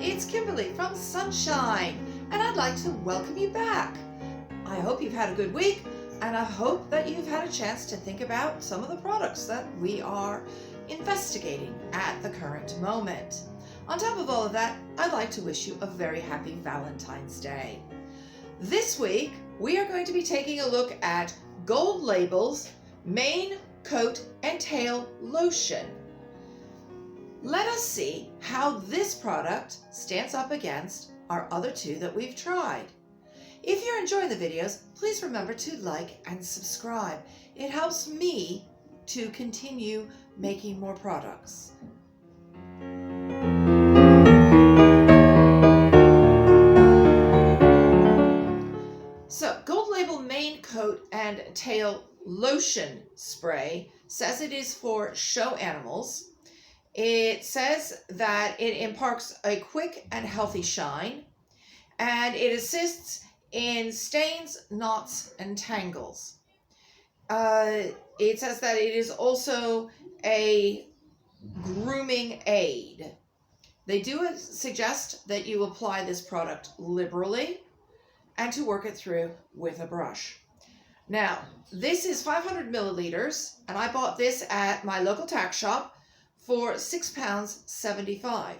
it's Kimberly from Sunshine, and I'd like to welcome you back. I hope you've had a good week, and I hope that you've had a chance to think about some of the products that we are investigating at the current moment. On top of all of that, I'd like to wish you a very happy Valentine's Day. This week, we are going to be taking a look at Gold Label's Mane, Coat, and Tail Lotion. Let us see how this product stands up against our other two that we've tried. If you're enjoying the videos, please remember to like and subscribe. It helps me to continue making more products. So, Gold Label Mane, Coat, and Tail Lotion Spray says it is for show animals. It says that it imparts a quick and healthy shine, and it assists in stains, knots, and tangles. It says that it is also a grooming aid. They do suggest that you apply this product liberally and to work it through with a brush. Now, this is 500 milliliters, and I bought this at my local tack shop for £6.75.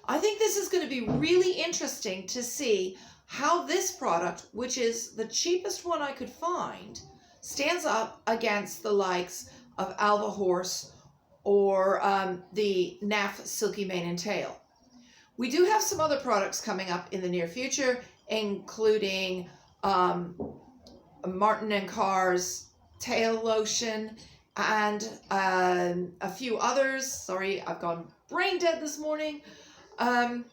I think this is going to be really interesting to see how this product, which is the cheapest one I could find, stands up against the likes of Alva Horse or the NAF Silky Mane and Tail. We do have some other products coming up in the near future, including Martin & Carr's Tail Lotion, and a few others. Sorry, I've gone brain dead this morning. And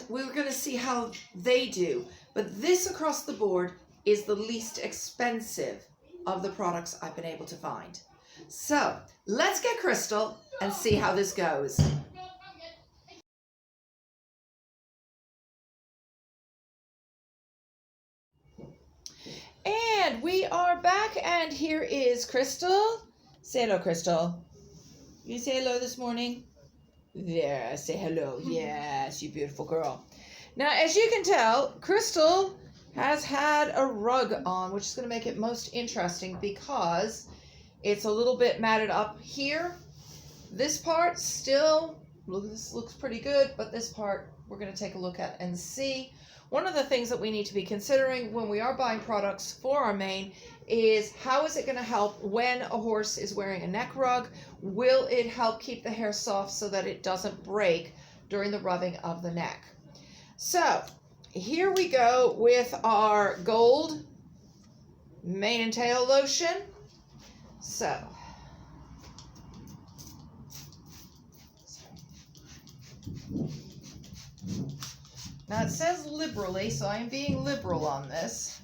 we're going to see how they do. But this across the board is the least expensive of the products I've been able to find. So let's get Crystal and see how this goes. And we are back, and here is Crystal. Say hello, Crystal. You say hello this morning? There, say hello. Yes, you beautiful girl. Now, as you can tell, Crystal has had a rug on, which is going to make it most interesting because it's a little bit matted up here. This part still, this looks pretty good, but this part we're going to take a look at and see. One of the things that we need to be considering when we are buying products for our mane is how is it going to help when a horse is wearing a neck rug? Will it help keep the hair soft so that it doesn't break during the rubbing of the neck? So here we go with our Gold Mane and Tail Lotion. So now it says liberally, so I am being liberal on this.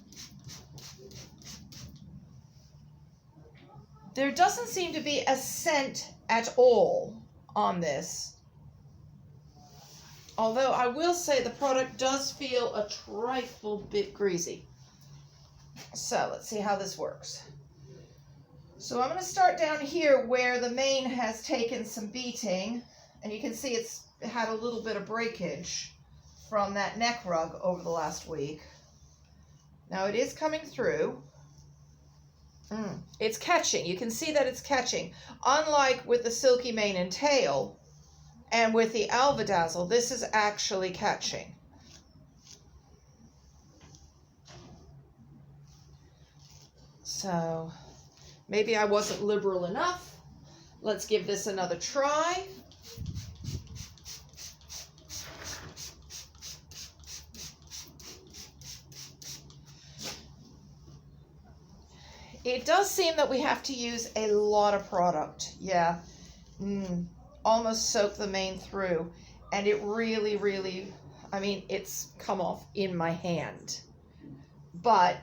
There doesn't seem to be a scent at all on this. Although I will say the product does feel a trifle bit greasy. So let's see how this works. So I'm going to start down here where the mane has taken some beating, and you can see it's had a little bit of breakage from that neck rug over the last week. Now it is coming through. It's catching. You can see that it's catching. Unlike with the Silky Mane and Tail and with the Alva Dazzle, this is actually catching. So maybe I wasn't liberal enough. Let's give this another try. It does seem that we have to use a lot of product. Yeah, almost soak the mane through. And it really, really, I mean, it's come off in my hand. But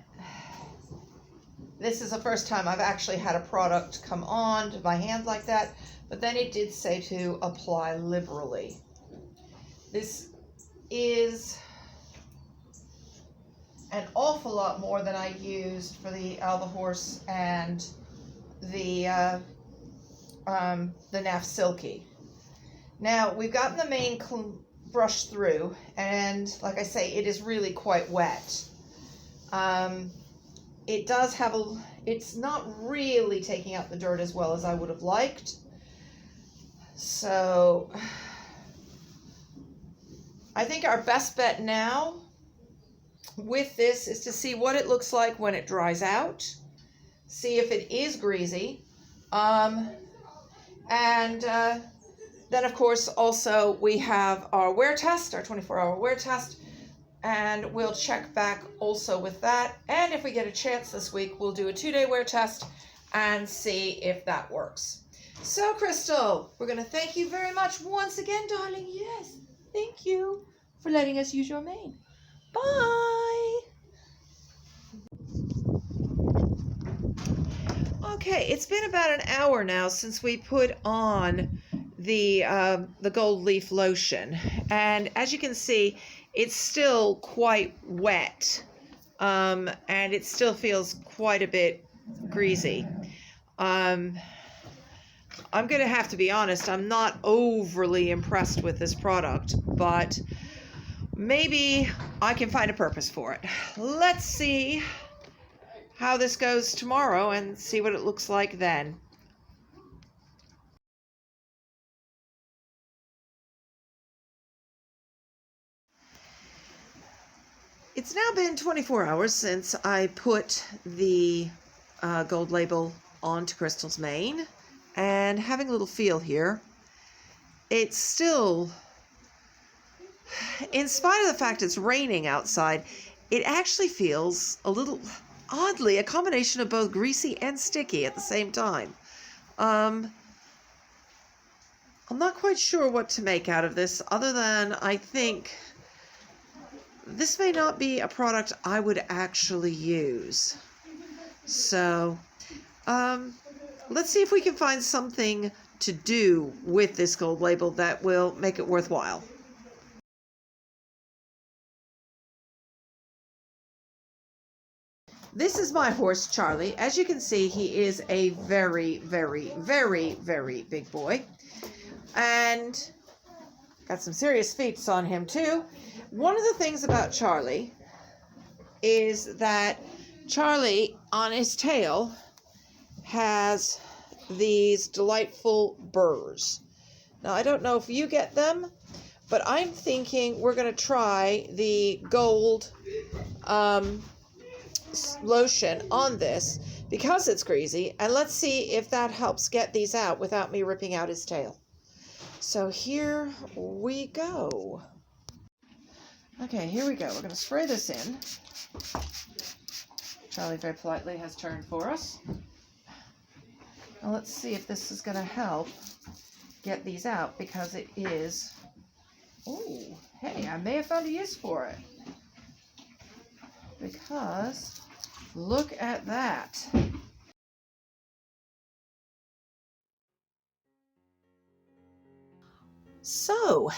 this is the first time I've actually had a product come on to my hand like that. But then it did say to apply liberally. This is an awful lot more than I used for the Alva Horse and the NAF Silky. Now, we've gotten the mane brush through, and like I say, it is really quite wet. It does have it's not really taking out the dirt as well as I would have liked. So I think our best bet now with this is to see what it looks like when it dries out, see if it is greasy, and then of course also we have our wear test, our 24-hour wear test, and we'll check back also with that. And if we get a chance this week, we'll do a 2-day wear test and see if that works. So Crystal, we're going to thank you very much once again, darling. Yes, thank you for letting us use your mane. Bye. Okay, it's been about an hour now since we put on the gold leaf lotion, and as you can see, it's still quite wet, and it still feels quite a bit greasy. I'm going to have to be honest, I'm not overly impressed with this product, but maybe I can find a purpose for it. Let's see how this goes tomorrow and see what it looks like then. It's now been 24 hours since I put the gold label onto Crystal's mane, and having a little feel here, it's still, in spite of the fact it's raining outside, it actually feels a little, oddly, a combination of both greasy and sticky at the same time. I'm not quite sure what to make out of this, other than I think this may not be a product I would actually use. So, let's see if we can find something to do with this gold label that will make it worthwhile. This is my horse, Charlie. As you can see, he is a very, very, very, very big boy. And got some serious feats on him, too. One of the things about Charlie is that Charlie, on his tail, has these delightful burrs. Now, I don't know if you get them, but I'm thinking we're going to try the gold lotion on this because it's greasy, and let's see if that helps get these out without me ripping out his tail. So here we go. Okay, here we go. We're going to spray this in. Charlie very politely has turned for us. Now let's see if this is going to help get these out, because it is... Oh, hey, I may have found a use for it. Because look at that. So,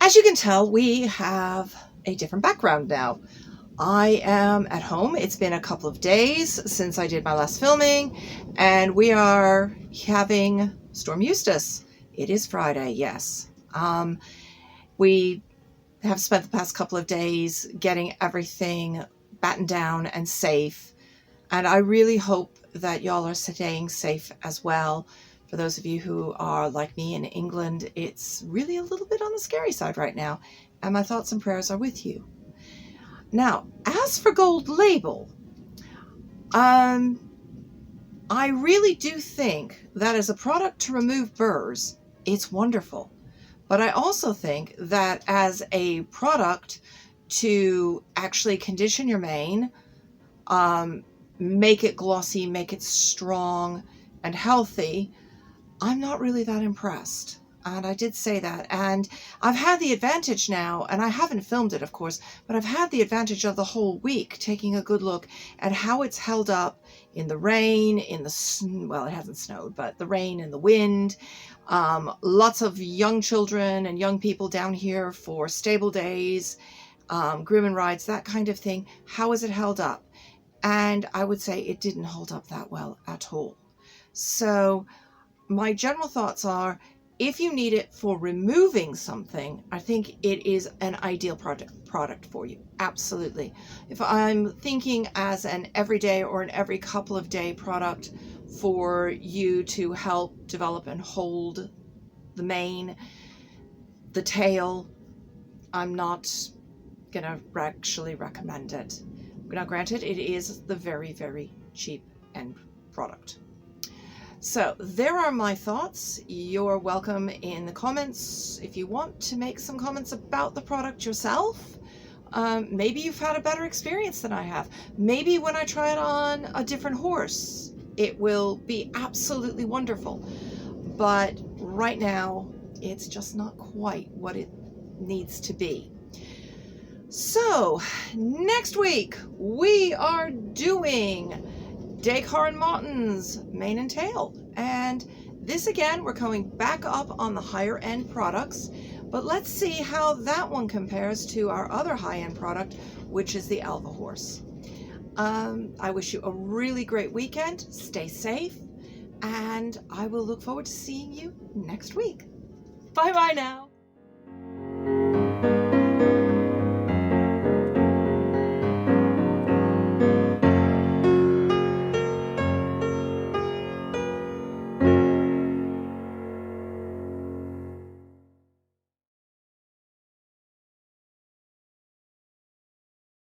as you can tell, we have a different background now. I am at home. It's been a couple of days since I did my last filming, and we are having Storm Eustace. It is Friday, yes. We have spent the past couple of days getting everything battened down and safe, and I really hope that y'all are staying safe as well. For those of you who are like me in England, it's really a little bit on the scary side right now, and my thoughts and prayers are with you. Now, as for Gold Label, I really do think that as a product to remove burrs, it's wonderful. But I also think that as a product to actually condition your mane, make it glossy, make it strong and healthy, I'm not really that impressed. And I did say that. And I've had the advantage now, and I haven't filmed it, of course, but I've had the advantage of the whole week taking a good look at how it's held up in the rain, in the, well, it hasn't snowed, but the rain and the wind. Lots of young children and young people down here for stable days, grooming rides, that kind of thing. How is it held up? And I would say it didn't hold up that well at all. So my general thoughts are, if you need it for removing something, I think it is an ideal product for you. Absolutely. If I'm thinking as an everyday or an every couple of day product for you to help develop and hold the mane, the tail, I'm not gonna actually recommend it. Now granted, it is the very, very cheap end product. So there are my thoughts. You're welcome in the comments if you want to make some comments about the product yourself. Maybe you've had a better experience than I have. Maybe when I try it on a different horse, it will be absolutely wonderful. But right now, it's just not quite what it needs to be. So next week, we are doing Dakar and Martin's mane and tail, and this again we're going back up on the higher end products, but let's see how that one compares to our other high-end product, which is the Alva horse. I wish you a really great weekend. Stay safe, and I will look forward to seeing you next week. Bye bye now.